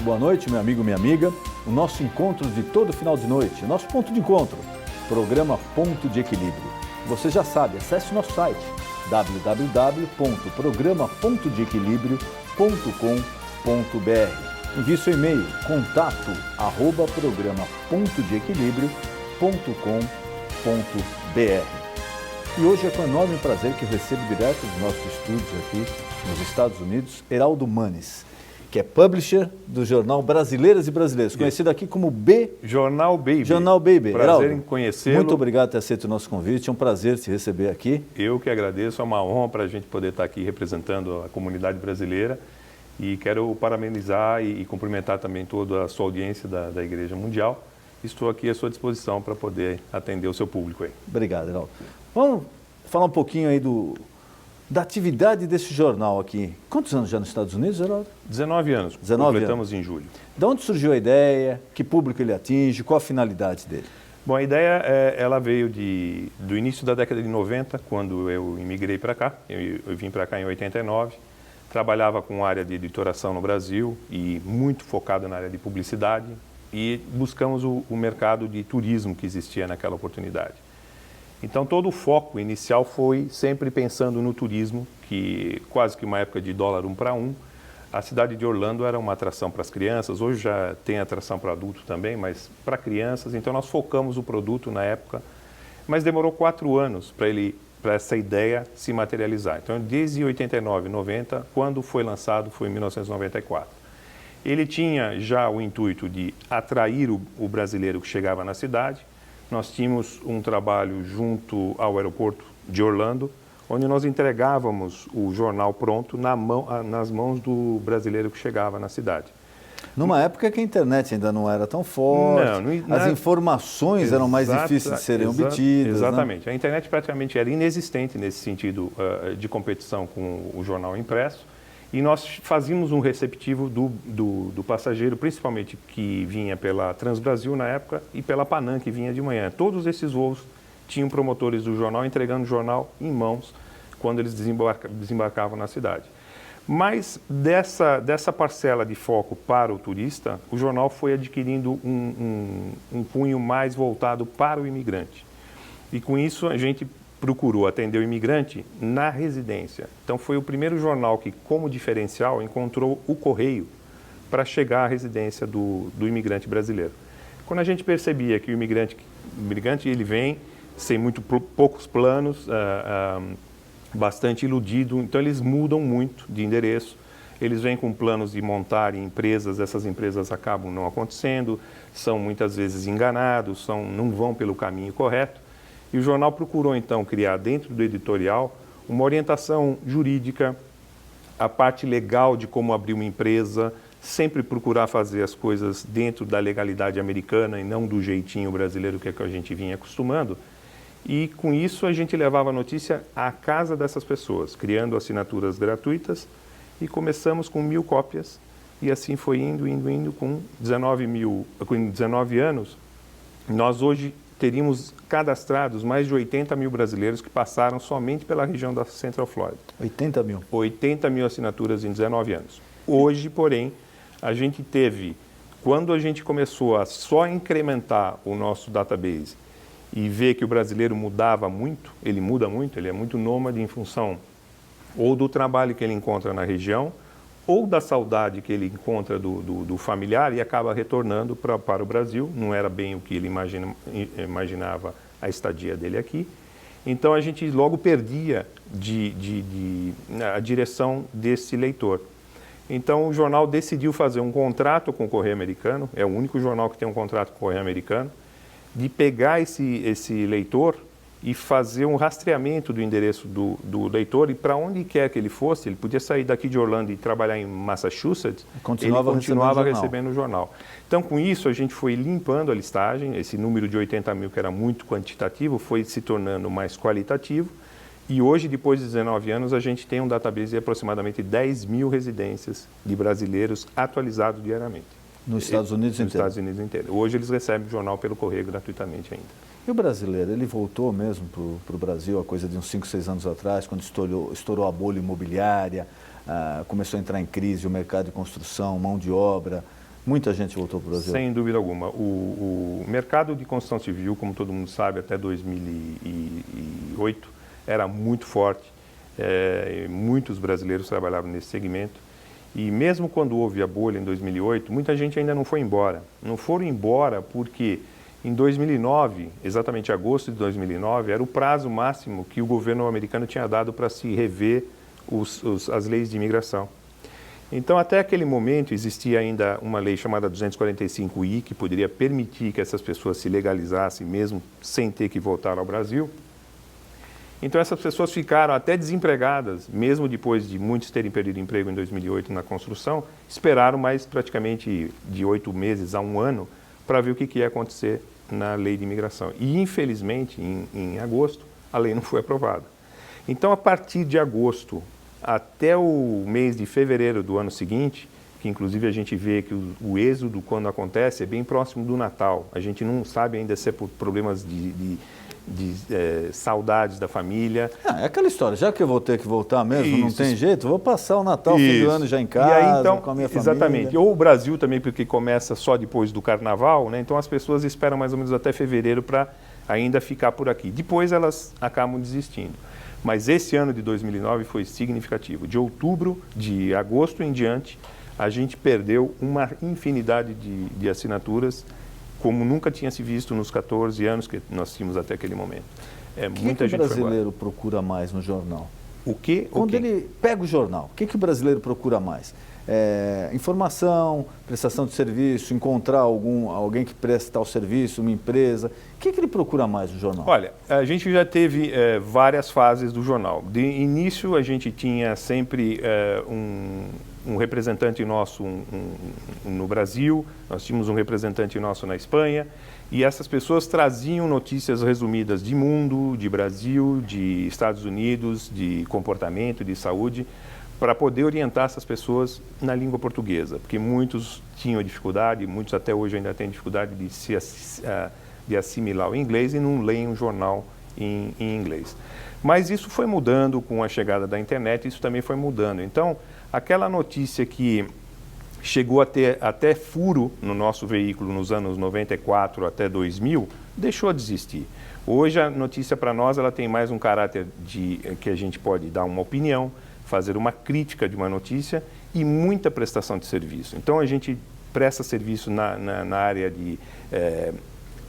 boa noite, meu amigo, minha amiga. O nosso encontro de todo final de noite, o nosso ponto de encontro, programa Ponto de Equilíbrio. Você já sabe, acesse o nosso site www.programapontodeequilibrio.com.br. Envie seu e-mail, contato@programapontodeequilibrio.com.br. E hoje é com enorme prazer que eu recebo direto dos nossos estúdios aqui nos Estados Unidos, Heraldo Manes, que é publisher do jornal Brasileiras e Brasileiros, conhecido aqui como Jornal Baby. Jornal Baby. Prazer Heraldo, em conhecê-lo. muito obrigado por ter aceito o nosso convite, é um prazer te receber aqui. Eu que agradeço, é uma honra para a gente poder estar aqui representando a comunidade brasileira e quero parabenizar e cumprimentar também toda a sua audiência da Igreja Mundial. Estou aqui à sua disposição para poder atender o seu público aí. Obrigado, Heraldo. Vamos falar um pouquinho aí da atividade desse jornal aqui. Quantos anos já nos Estados Unidos, Heraldo? 19 anos, 19 completamos anos. em julho. De onde surgiu a ideia? Que público ele atinge? Qual a finalidade dele? Bom, a ideia ela veio do início da década de 90, quando eu imigrei para cá. Eu vim para cá em 89, trabalhava com área de editoração no Brasil e muito focado na área de publicidade e buscamos o mercado de turismo que existia naquela oportunidade. Então, todo o foco inicial foi sempre pensando no turismo, que quase que uma época de dólar 1 para 1. A cidade de Orlando era uma atração para as crianças, hoje já tem atração para adultos também, mas para crianças. Então, nós focamos o produto na época, mas demorou 4 anos para essa ideia se materializar. Então, desde 89, 90, quando foi lançado, foi em 1994. Ele tinha já o intuito de atrair o brasileiro que chegava na cidade. Nós tínhamos um trabalho junto ao aeroporto de Orlando, onde nós entregávamos o jornal pronto nas mãos do brasileiro que chegava na cidade. Numa época que a internet ainda não era tão forte, as informações eram mais difíceis de serem obtidas. Exatamente. Né? A internet praticamente era inexistente nesse sentido de competição com o jornal impresso. E nós fazíamos um receptivo do passageiro, principalmente que vinha pela Transbrasil na época e pela Panam, que vinha de manhã. Todos esses voos tinham promotores do jornal entregando o jornal em mãos quando eles desembarcavam na cidade. Mas dessa parcela de foco para o turista, o jornal foi adquirindo um cunho mais voltado para o imigrante. E com isso a gente procurou atender o imigrante na residência. Então foi o primeiro jornal que, como diferencial, encontrou o correio para chegar à residência do imigrante brasileiro. Quando a gente percebia que o imigrante ele vem sem poucos planos, bastante iludido, então eles mudam muito de endereço, eles vêm com planos de montar empresas, essas empresas acabam não acontecendo, são muitas vezes enganados, não vão pelo caminho correto. E o jornal procurou, então, criar dentro do editorial uma orientação jurídica, a parte legal de como abrir uma empresa, sempre procurar fazer as coisas dentro da legalidade americana e não do jeitinho brasileiro que é que a gente vinha acostumando. E, com isso, a gente levava a notícia à casa dessas pessoas, criando assinaturas gratuitas e começamos com 1.000 cópias e assim foi indo, com 19 anos. Nós hoje teríamos cadastrados mais de 80 mil brasileiros que passaram somente pela região da Central Florida. 80 mil? 80 mil assinaturas em 19 anos. Hoje, porém, a gente teve, quando a gente começou a só incrementar o nosso database e ver que o brasileiro mudava muito, ele muda muito, ele é muito nômade em função ou do trabalho que ele encontra na região, ou da saudade que ele encontra do familiar e acaba retornando para o Brasil. Não era bem o que ele imaginava a estadia dele aqui. Então, a gente logo perdia a direção desse leitor. Então, o jornal decidiu fazer um contrato com o Correio Americano, é o único jornal que tem um contrato com o Correio Americano, de pegar esse leitor e fazer um rastreamento do endereço do leitor e para onde quer que ele fosse, ele podia sair daqui de Orlando e trabalhar em Massachusetts, ele continuava recebendo o jornal. Então, com isso, a gente foi limpando a listagem, esse número de 80 mil, que era muito quantitativo, foi se tornando mais qualitativo e hoje, depois de 19 anos, a gente tem um database de aproximadamente 10 mil residências de brasileiros atualizados diariamente. Nos Estados Unidos inteiro? Nos Estados Unidos inteiro. Hoje eles recebem o jornal pelo correio gratuitamente ainda. E o brasileiro, ele voltou mesmo para o Brasil, a coisa de uns 5, 6 anos atrás, quando estourou a bolha imobiliária, começou a entrar em crise o mercado de construção, mão de obra. Muita gente voltou para o Brasil. Sem dúvida alguma. O mercado de construção civil, como todo mundo sabe, até 2008, era muito forte. Muitos brasileiros trabalhavam nesse segmento. E mesmo quando houve a bolha em 2008, muita gente ainda não foi embora. Não foram embora porque em 2009, exatamente em agosto de 2009, era o prazo máximo que o governo americano tinha dado para se rever as leis de imigração. Então, até aquele momento, existia ainda uma lei chamada 245I, que poderia permitir que essas pessoas se legalizassem mesmo sem ter que voltar ao Brasil. Então, essas pessoas ficaram até desempregadas, mesmo depois de muitos terem perdido emprego em 2008 na construção, esperaram mais praticamente de 8 meses a 1 ano para ver o que ia acontecer na lei de imigração. E, infelizmente, em agosto, a lei não foi aprovada. Então, a partir de agosto até o mês de fevereiro do ano seguinte, que inclusive a gente vê que o êxodo, quando acontece, é bem próximo do Natal. A gente não sabe ainda se é por problemas de saudades da família. É aquela história, já que eu vou ter que voltar mesmo, Isso. Não tem jeito, vou passar o Natal, o fim do ano já em casa, e aí, então, com a minha família. Exatamente. Ou o Brasil também, porque começa só depois do Carnaval, né? Então as pessoas esperam mais ou menos até fevereiro para ainda ficar por aqui. Depois elas acabam desistindo. Mas esse ano de 2009 foi significativo. De agosto em diante, a gente perdeu uma infinidade de assinaturas, como nunca tinha se visto nos 14 anos que nós tínhamos até aquele momento. Muita gente. O que o brasileiro procura mais no jornal? O quê? Quando ele pega o jornal, o que o brasileiro procura mais? Informação, prestação de serviço, encontrar alguém que presta tal serviço, uma empresa. O que ele procura mais no jornal? Olha, a gente já teve várias fases do jornal. De início, a gente tinha sempre um representante nosso no Brasil, nós tínhamos um representante nosso na Espanha, e essas pessoas traziam notícias resumidas de mundo, de Brasil, de Estados Unidos, de comportamento, de saúde, para poder orientar essas pessoas na língua portuguesa, porque muitos tinham dificuldade, muitos até hoje ainda têm dificuldade de assimilar o inglês e não leem um jornal em inglês. Mas isso foi mudando com a chegada da internet, isso também foi mudando. Então, aquela notícia que chegou a ter até furo no nosso veículo nos anos 94 até 2000, deixou de existir. Hoje a notícia para nós ela tem mais um caráter de que a gente pode dar uma opinião, fazer uma crítica de uma notícia e muita prestação de serviço. Então a gente presta serviço na área de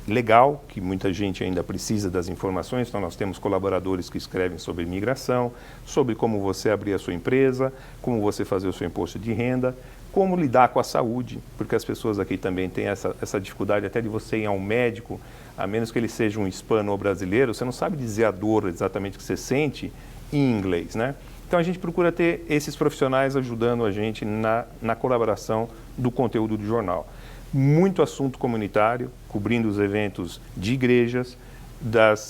legal, que muita gente ainda precisa das informações, então nós temos colaboradores que escrevem sobre imigração, sobre como você abrir a sua empresa, como você fazer o seu imposto de renda, como lidar com a saúde, porque as pessoas aqui também têm essa dificuldade até de você ir ao médico, a menos que ele seja um hispano ou brasileiro, você não sabe dizer a dor exatamente que você sente em inglês, né? Então a gente procura ter esses profissionais ajudando a gente na colaboração do conteúdo do jornal. Muito assunto comunitário, cobrindo os eventos de igrejas,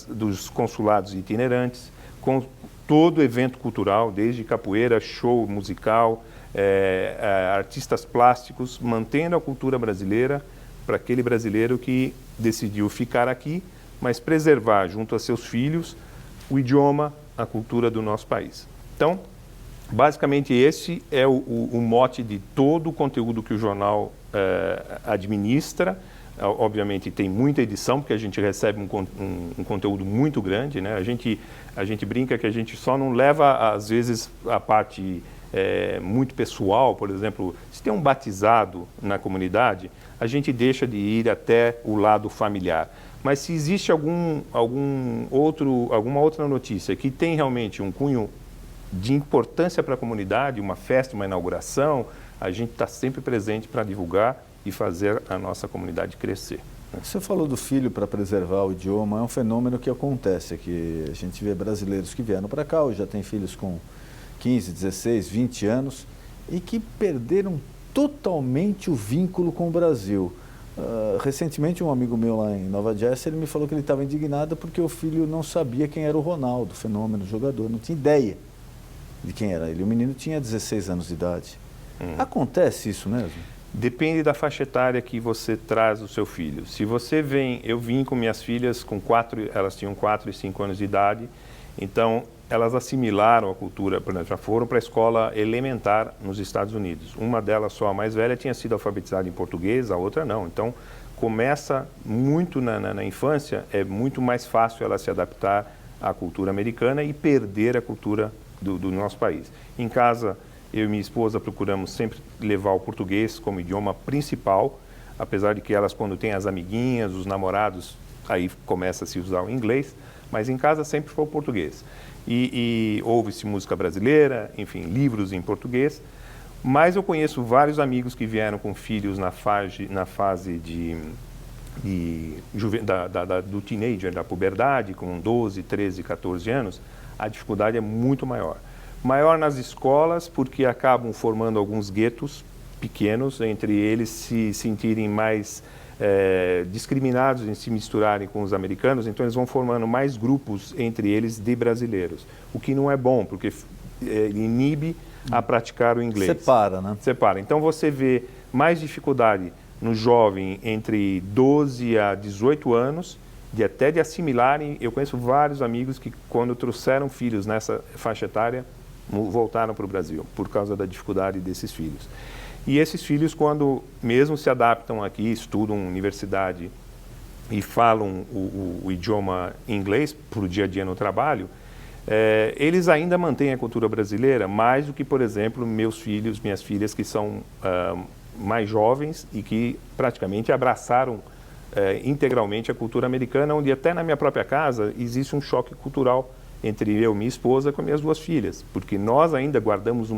dos consulados itinerantes, com todo evento cultural, desde capoeira, show musical, artistas plásticos, mantendo a cultura brasileira para aquele brasileiro que decidiu ficar aqui, mas preservar junto a seus filhos o idioma, a cultura do nosso país. Então, basicamente esse é o mote de todo o conteúdo que o jornal administra. Obviamente tem muita edição, porque a gente recebe um conteúdo muito grande, né? A gente brinca que a gente só não leva, às vezes, a parte muito pessoal. Por exemplo, se tem um batizado na comunidade, a gente deixa de ir até o lado familiar. Mas se existe alguma outra notícia que tem realmente um cunho de importância para a comunidade, uma festa, uma inauguração, a gente está sempre presente para divulgar e fazer a nossa comunidade crescer. Você falou do filho para preservar o idioma, é um fenômeno que acontece aqui. A gente vê brasileiros que vieram para cá, hoje já tem filhos com 15, 16, 20 anos e que perderam totalmente o vínculo com o Brasil. Recentemente, um amigo meu lá em Nova Jersey, ele me falou que ele estava indignado porque o filho não sabia quem era o Ronaldo, fenômeno, jogador, não tinha ideia de quem era ele. O menino tinha 16 anos de idade. Acontece isso mesmo? Depende da faixa etária que você traz o seu filho. Se você vem, eu vim com minhas filhas elas tinham 4 e 5 anos de idade, Então, elas assimilaram a cultura, por exemplo, já foram para a escola elementar nos Estados Unidos. Uma delas, só a mais velha, tinha sido alfabetizada em português, a outra não. Então, começa muito na infância, é muito mais fácil ela se adaptar à cultura americana e perder a cultura do nosso país. Em casa, eu e minha esposa procuramos sempre levar o português como idioma principal, apesar de que elas, quando têm as amiguinhas, os namorados, aí começa a se usar o inglês, mas em casa sempre foi o português. E ouve-se música brasileira, enfim, livros em português. Mas eu conheço vários amigos que vieram com filhos na fase do teenager, da puberdade, com 12, 13, 14 anos, a dificuldade é muito maior. Maior nas escolas, porque acabam formando alguns guetos pequenos, entre eles se sentirem mais discriminados em se misturarem com os americanos, então eles vão formando mais grupos entre eles de brasileiros, o que não é bom, porque inibe a praticar o inglês. Separa, né? Separa. Então você vê mais dificuldade no jovem entre 12 a 18 anos, até de assimilarem. Eu conheço vários amigos que, quando trouxeram filhos nessa faixa etária, voltaram para o Brasil, por causa da dificuldade desses filhos. E esses filhos, quando mesmo se adaptam aqui, estudam universidade e falam o idioma inglês para o dia a dia no trabalho, eles ainda mantêm a cultura brasileira mais do que, por exemplo, meus filhos, minhas filhas, que são mais jovens e que praticamente abraçaram integralmente a cultura americana, onde até na minha própria casa existe um choque cultural entre eu e minha esposa com minhas duas filhas, porque nós ainda guardamos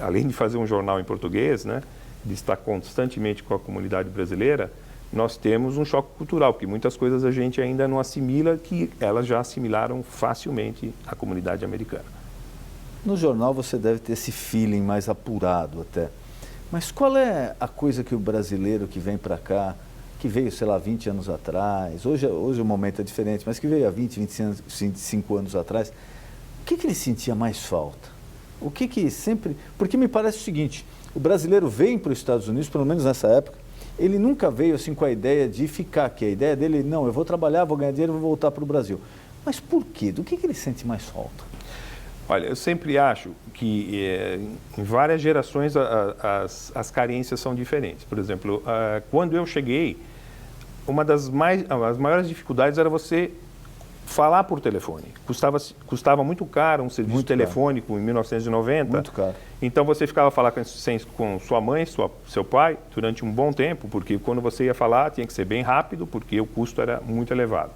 além de fazer um jornal em português, né, de estar constantemente com a comunidade brasileira, nós temos um choque cultural, porque muitas coisas a gente ainda não assimila, que elas já assimilaram facilmente a comunidade americana. No jornal você deve ter esse feeling mais apurado até. Mas qual é a coisa que o brasileiro que vem para cá, que veio, sei lá, 20 anos atrás, hoje o momento é diferente, mas que veio há 20, 25 anos atrás, o que ele sentia mais falta? O que sempre... Porque me parece o seguinte, o brasileiro vem para os Estados Unidos, pelo menos nessa época, ele nunca veio assim com a ideia de ficar aqui. A ideia dele, não, eu vou trabalhar, vou ganhar dinheiro, vou voltar para o Brasil. Mas por quê? Do que ele sente mais falta? Olha, eu sempre acho que em várias gerações as carências são diferentes. Por exemplo, quando eu cheguei, as maiores dificuldades era você falar por telefone. Custava muito caro um serviço muito telefônico caro. Em 1990. Muito caro. Então você ficava falando com sua mãe, seu pai, durante um bom tempo, porque quando você ia falar tinha que ser bem rápido, porque o custo era muito elevado.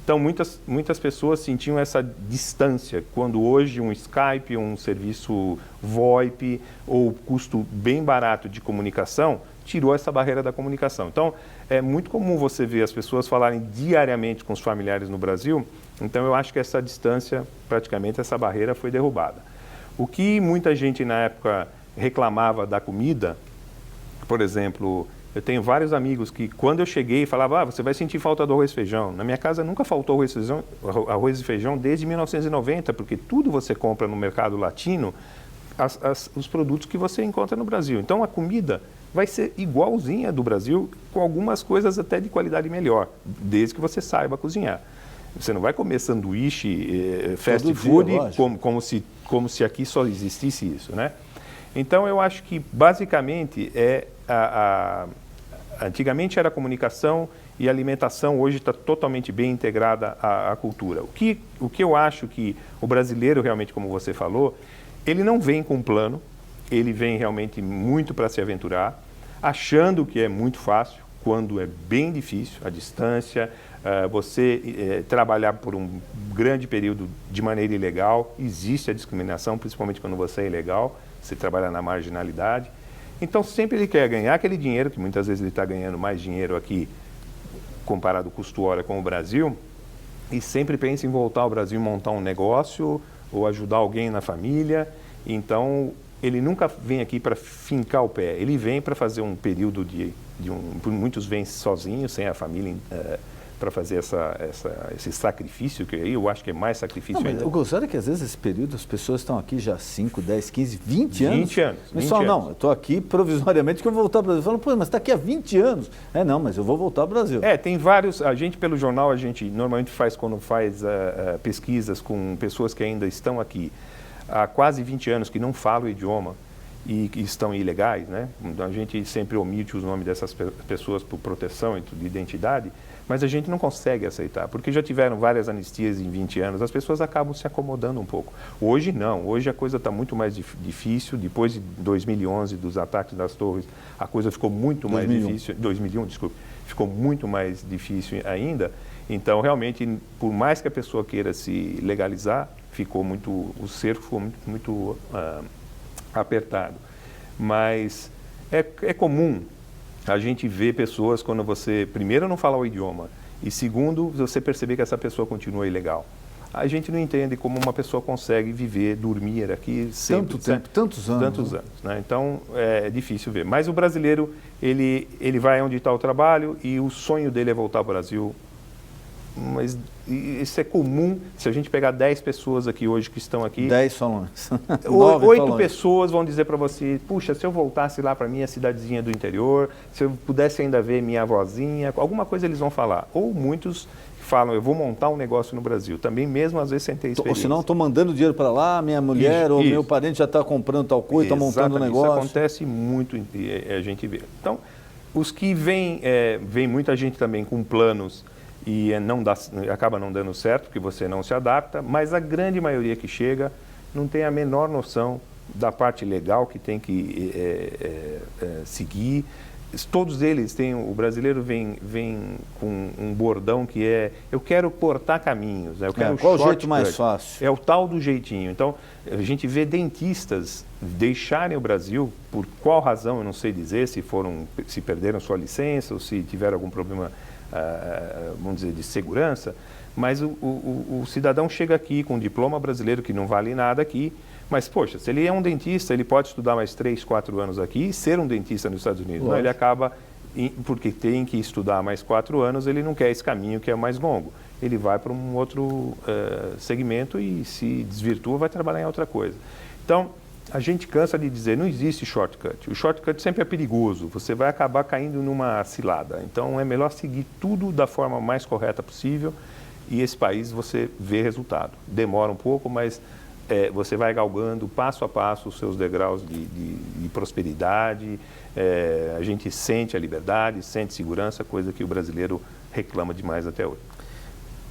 Então muitas pessoas sentiam essa distância, quando hoje um Skype, um serviço VoIP ou custo bem barato de comunicação tirou essa barreira da comunicação. Então, é muito comum você ver as pessoas falarem diariamente com os familiares no Brasil, então eu acho que essa distância, praticamente essa barreira foi derrubada. O que muita gente na época reclamava da comida, por exemplo, eu tenho vários amigos que quando eu cheguei falavam, você vai sentir falta do arroz e feijão. Na minha casa nunca faltou arroz e feijão desde 1990, porque tudo você compra no mercado latino, os produtos que você encontra no Brasil. Então a comida vai ser igualzinha do Brasil, com algumas coisas até de qualidade melhor, desde que você saiba cozinhar. Você não vai comer sanduíche, fast food, como se aqui só existisse isso, né? Então eu acho que basicamente antigamente era a comunicação e a alimentação, hoje está totalmente bem integrada à cultura. O que eu acho que o brasileiro realmente, como você falou, ele não vem com um plano, ele vem realmente muito para se aventurar, achando que é muito fácil, quando é bem difícil, a distância, você trabalhar por um grande período de maneira ilegal, existe a discriminação, principalmente quando você é ilegal, você trabalha na marginalidade. Então, sempre ele quer ganhar aquele dinheiro, que muitas vezes ele está ganhando mais dinheiro aqui, comparado custo-hora com o Brasil, e sempre pensa em voltar ao Brasil e montar um negócio, ou ajudar alguém na família. Então, ele nunca vem aqui para fincar o pé, ele vem para fazer um período muitos vêm sozinhos, sem a família fazer esse sacrifício, que aí eu acho que é mais sacrifício ainda. O gozado é que às vezes esse período as pessoas estão aqui já 5, 10, 15, 20 anos. 20 anos. Mas falam, não, eu estou aqui provisoriamente que eu vou voltar ao Brasil. Falam, pô, mas está aqui há 20 anos. Não, mas eu vou voltar ao Brasil. Tem vários, a gente pelo jornal, a gente normalmente faz quando faz pesquisas com pessoas que ainda estão aqui há quase 20 anos, que não falam o idioma e que estão ilegais, né? Então, a gente sempre omite os nomes dessas pessoas por proteção de identidade, mas a gente não consegue aceitar, porque já tiveram várias anistias em 20 anos, as pessoas acabam se acomodando um pouco. Hoje não, hoje a coisa está muito mais difícil, depois de 2011, dos ataques das torres, a coisa ficou muito mais difícil, 2001, desculpe, ficou muito mais difícil ainda, então realmente, por mais que a pessoa queira se legalizar, o cerco ficou muito apertado. Mas é comum a gente ver pessoas quando você, primeiro, não fala o idioma e, segundo, você perceber que essa pessoa continua ilegal. A gente não entende como uma pessoa consegue viver, dormir aqui sempre. Tanto tempo, tantos anos. Tantos anos, né? Então, é difícil ver. Mas o brasileiro, ele vai onde está o trabalho e o sonho dele é voltar ao Brasil. Mas isso é comum, se a gente pegar 10 pessoas aqui hoje que estão aqui... 10 falam isso. 8 pessoas vão dizer para você, puxa, se eu voltasse lá para minha cidadezinha do interior, se eu pudesse ainda ver minha avózinha, alguma coisa eles vão falar. Ou muitos falam, eu vou montar um negócio no Brasil, também mesmo às vezes sem ter experiência. Ou senão estou mandando dinheiro para lá, minha mulher ou meu parente já está comprando tal coisa, está montando um negócio. Isso acontece muito, a gente vê. Então, os que vem muita gente também com planos e acaba não dando certo, porque você não se adapta, mas a grande maioria que chega não tem a menor noção da parte legal que tem que seguir. Todos eles têm, o brasileiro vem com um bordão que é, eu quero cortar caminhos, né? Eu quero qual o jeito mais fácil? É o tal do jeitinho. Então, a gente vê dentistas deixarem o Brasil, por qual razão, eu não sei dizer, se perderam sua licença ou se tiveram algum problema, vamos dizer, de segurança, mas o cidadão chega aqui com um diploma brasileiro que não vale nada aqui, mas, poxa, se ele é um dentista, ele pode estudar mais 3, 4 anos aqui e ser um dentista nos Estados Unidos. Não, ele acaba, porque tem que estudar mais 4 anos, ele não quer esse caminho que é mais longo. Ele vai para um outro segmento e se desvirtua, vai trabalhar em outra coisa. Então, a gente cansa de dizer, não existe shortcut. O shortcut sempre é perigoso, você vai acabar caindo numa cilada. Então, é melhor seguir tudo da forma mais correta possível e esse país você vê resultado. Demora um pouco, mas você vai galgando passo a passo os seus degraus de prosperidade, a gente sente a liberdade, sente segurança, coisa que o brasileiro reclama demais até hoje.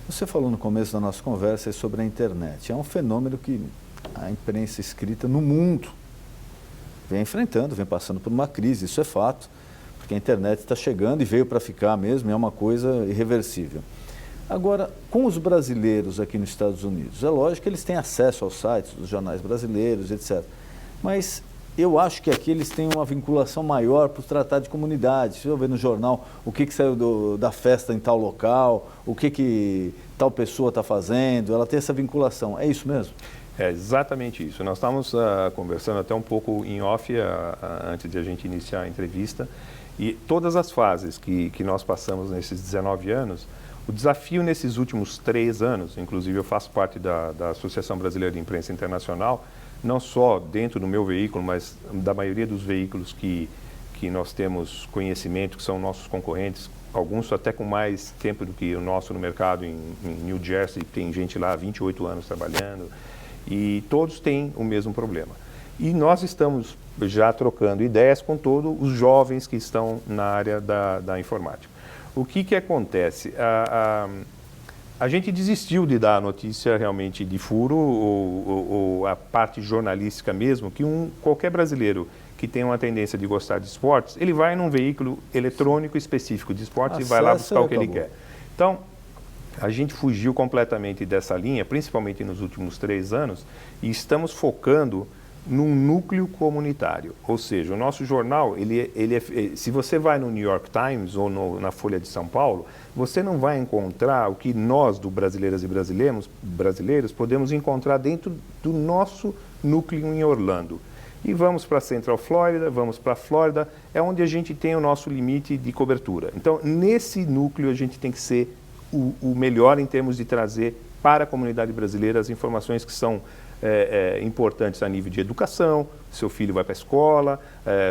Você falou no começo da nossa conversa sobre a internet. É um fenômeno que a imprensa escrita no mundo vem enfrentando, vem passando por uma crise, isso é fato, porque a internet está chegando e veio para ficar mesmo, é uma coisa irreversível. Agora, com os brasileiros aqui nos Estados Unidos, é lógico que eles têm acesso aos sites dos jornais brasileiros, etc. Mas eu acho que aqui eles têm uma vinculação maior para tratar de comunidade. Se eu ver no jornal o que saiu da festa em tal local, o que tal pessoa está fazendo, ela tem essa vinculação. É isso mesmo? É exatamente isso. Nós estávamos conversando até um pouco em off antes de a gente iniciar a entrevista e todas as fases que nós passamos nesses 19 anos, o desafio nesses últimos 3 anos, inclusive eu faço parte da Associação Brasileira de Imprensa Internacional, não só dentro do meu veículo, mas da maioria dos veículos que nós temos conhecimento, que são nossos concorrentes, alguns até com mais tempo do que o nosso no mercado em New Jersey, tem gente lá há 28 anos trabalhando, e todos têm o mesmo problema. E nós estamos já trocando ideias com todos os jovens que estão na área da informática. O que acontece? A gente desistiu de dar a notícia realmente de furo ou a parte jornalística mesmo, que qualquer brasileiro que tem uma tendência de gostar de esportes, ele vai num veículo eletrônico específico de esportes e vai lá buscar o que ele quer. Então, a gente fugiu completamente dessa linha, principalmente nos últimos 3 anos, e estamos focando num núcleo comunitário. Ou seja, o nosso jornal, se você vai no New York Times ou na Folha de São Paulo, você não vai encontrar o que nós, do Brasileiras e Brasileiros, podemos encontrar dentro do nosso núcleo em Orlando. E vamos para Central Florida, vamos para a Flórida, é onde a gente tem o nosso limite de cobertura. Então, nesse núcleo, a gente tem que ser o melhor em termos de trazer para a comunidade brasileira as informações que são importantes a nível de educação, seu filho vai para a escola,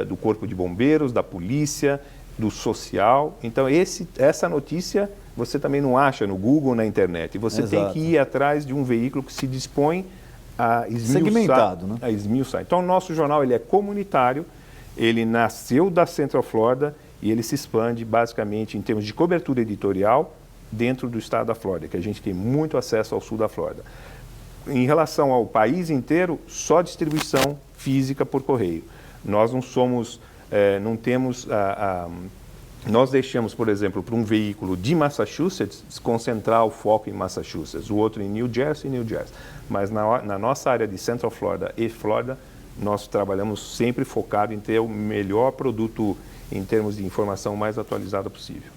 do corpo de bombeiros, da polícia, do social. Então, essa notícia você também não acha no Google, na internet. Você tem que ir atrás de um veículo que se dispõe a esmiuçar. Segmentado, né? A esmiuçar. Então, o nosso jornal ele é comunitário, ele nasceu da Central Florida e ele se expande basicamente em termos de cobertura editorial dentro do estado da Flórida, que a gente tem muito acesso ao sul da Flórida. Em relação ao país inteiro, só distribuição física por correio. Nós não somos, não temos nós deixamos, por exemplo, para um veículo de Massachusetts concentrar o foco em Massachusetts, o outro em New Jersey. Mas na nossa área de Central Florida e Florida, nós trabalhamos sempre focado em ter o melhor produto em termos de informação mais atualizada possível.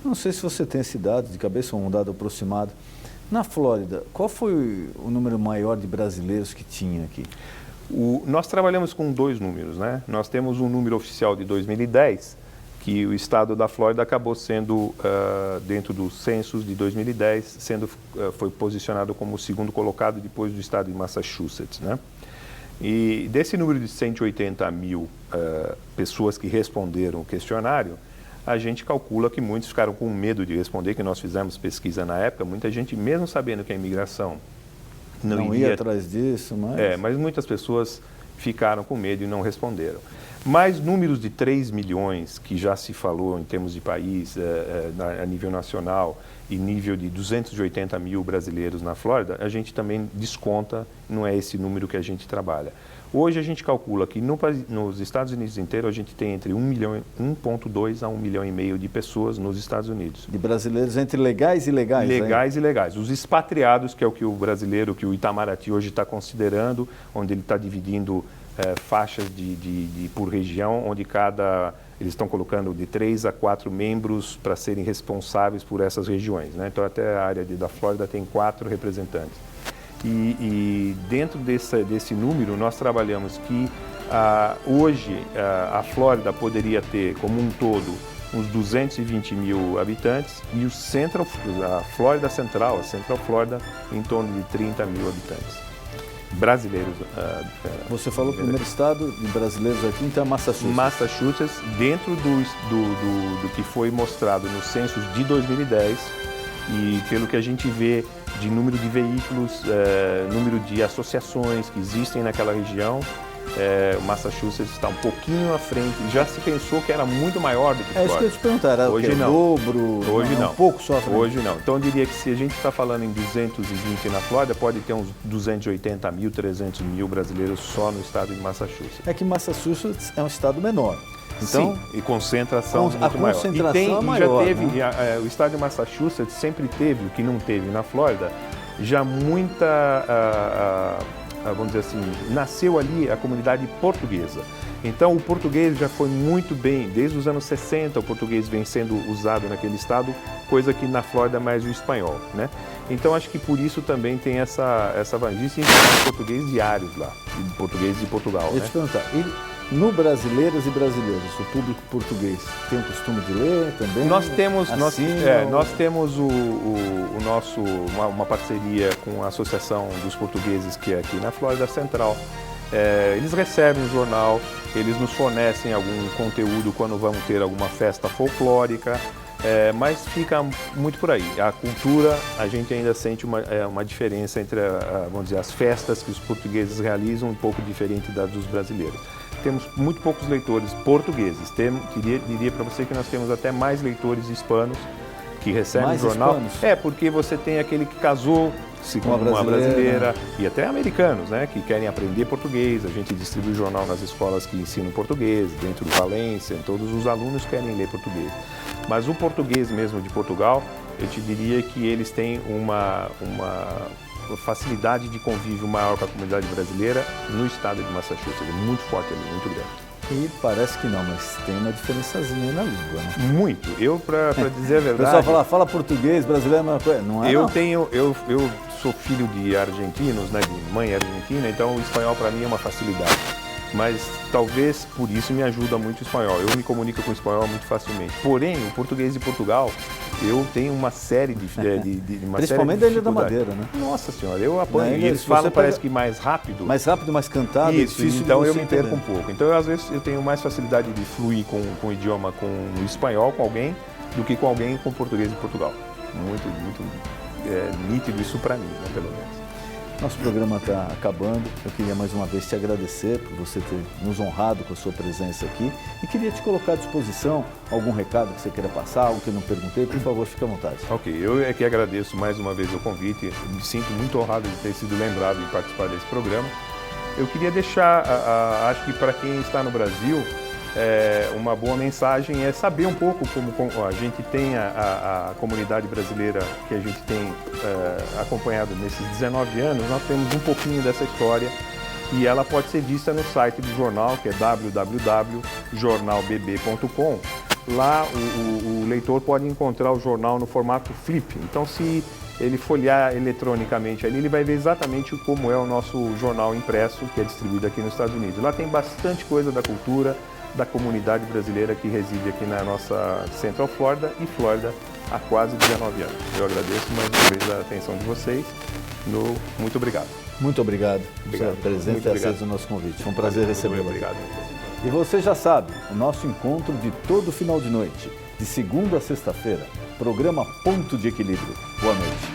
Não sei se você tem esse dado de cabeça ou um dado aproximado. Na Flórida, qual foi o número maior de brasileiros que tinha aqui? Nós trabalhamos com 2 números, né? Nós temos um número oficial de 2010, que o estado da Flórida acabou sendo, dentro dos censos de 2010, foi posicionado como o segundo colocado depois do estado de Massachusetts, né? E desse número de 180 mil pessoas que responderam o questionário, a gente calcula que muitos ficaram com medo de responder, que nós fizemos pesquisa na época, muita gente, mesmo sabendo que a imigração não ia atrás disso, mas muitas pessoas ficaram com medo e não responderam. Mas números de 3 milhões, que já se falou em termos de país, a nível nacional, e nível de 280 mil brasileiros na Flórida, a gente também desconta, não é esse número que a gente trabalha. Hoje a gente calcula que nos Estados Unidos inteiro a gente tem entre 1,2 a 1,5 milhão de pessoas nos Estados Unidos. De brasileiros entre legais e ilegais? Legais e legais. Os expatriados, que é o que o brasileiro, que o Itamaraty hoje está considerando, onde ele está dividindo faixas por região, onde eles estão colocando de 3 a 4 membros para serem responsáveis por essas regiões, né? Então até a área da Flórida tem 4 representantes. E dentro desse número, nós trabalhamos que hoje a Flórida poderia ter, como um todo, uns 220 mil habitantes e a Flórida Central, a Central Flórida, em torno de 30 mil habitantes. Brasileiros. Você falou o primeiro estado de brasileiros aqui, então é Massachusetts. Massachusetts, dentro do que foi mostrado nos censos de 2010 e pelo que a gente vê de número de veículos, número de associações que existem naquela região, o Massachusetts está um pouquinho à frente. Já se pensou que era muito maior do que Flórida. É isso que eu ia te perguntar, era hoje o dobro? Hoje não. Um pouco só à frente? Hoje não. Então eu diria que se a gente está falando em 220 na Flórida, pode ter uns 280 mil, 300 mil brasileiros só no estado de Massachusetts. É que Massachusetts é um estado menor. Então, sim, e concentração muito maior. A concentração é maior, já teve, né? O estado de Massachusetts sempre teve, o que não teve na Flórida, já muita, vamos dizer assim, nasceu ali a comunidade portuguesa. Então o português já foi muito bem, desde os anos 60 o português vem sendo usado naquele estado, coisa que na Flórida é mais o espanhol, né? Então acho que por isso também tem essa vantagem em português diários lá, português de Portugal, né? Eu te perguntar, no Brasileiras e Brasileiros, o público português tem o costume de ler também? Nós temos uma parceria com a Associação dos Portugueses, que é aqui na Flórida Central. Eles recebem o jornal, eles nos fornecem algum conteúdo quando vamos ter alguma festa folclórica, mas fica muito por aí. A cultura, a gente ainda sente uma diferença entre, vamos dizer, as festas que os portugueses realizam, um pouco diferente das dos brasileiros. Temos muito poucos leitores portugueses. Diria para você que nós temos até mais leitores hispanos que recebem o jornal. Hispanos? Porque você tem aquele que casou-se com uma brasileira e até americanos, né, que querem aprender português. A gente distribui o jornal nas escolas que ensinam português, dentro do Valência, todos os alunos querem ler português. Mas o português mesmo de Portugal, eu te diria que eles têm uma facilidade de convívio maior com a comunidade brasileira no estado de Massachusetts, muito forte ali, muito grande. E parece que não, mas tem uma diferençazinha na língua, né? Muito. Eu, para dizer a verdade... O pessoal fala português, brasileiro é uma coisa, não é? Eu sou filho de argentinos, né, de mãe argentina, então o espanhol para mim é uma facilidade. mas talvez por isso me ajuda muito o espanhol. Eu me comunico com o espanhol muito facilmente. Porém, o português de Portugal, eu tenho uma série de principalmente da Ilha da Madeira, né? Nossa Senhora, eu apanho. Ilha, Eles falam, parece que mais rápido. Mais rápido, mais cantado, isso, é difícil então de eu você me perco entender. um pouco. Então, às vezes, eu tenho mais facilidade de fluir com o idioma, com o espanhol, com alguém, do que com alguém com português de Portugal. Muito nítido isso para mim, né, pelo menos. Nosso programa está acabando. Eu queria mais uma vez te agradecer por você ter nos honrado com a sua presença aqui e queria te colocar à disposição algum recado que você queira passar, algo que eu não perguntei, por favor, fique à vontade. Ok, eu é que agradeço mais uma vez o convite, me sinto muito honrado de ter sido lembrado de participar desse programa. Eu queria deixar, acho que para quem está no Brasil, uma boa mensagem é saber um pouco como a gente tem a comunidade brasileira que a gente tem acompanhado nesses 19 anos, nós temos um pouquinho dessa história e ela pode ser vista no site do jornal, que é www.jornalbb.com. Lá o leitor pode encontrar o jornal no formato flip, então se ele folhear eletronicamente ali, ele vai ver exatamente como é o nosso jornal impresso, que é distribuído aqui nos Estados Unidos. Lá tem bastante coisa da cultura, da comunidade brasileira que reside aqui na nossa Central Florida e Flórida há quase 19 anos. Eu agradeço mais uma vez a atenção de vocês. Muito obrigado. Muito obrigado por sua presença e aceito o nosso convite. Foi um prazer recebê-lo. Obrigado. E você já sabe, o nosso encontro de todo final de noite, de segunda a sexta-feira, programa Ponto de Equilíbrio. Boa noite.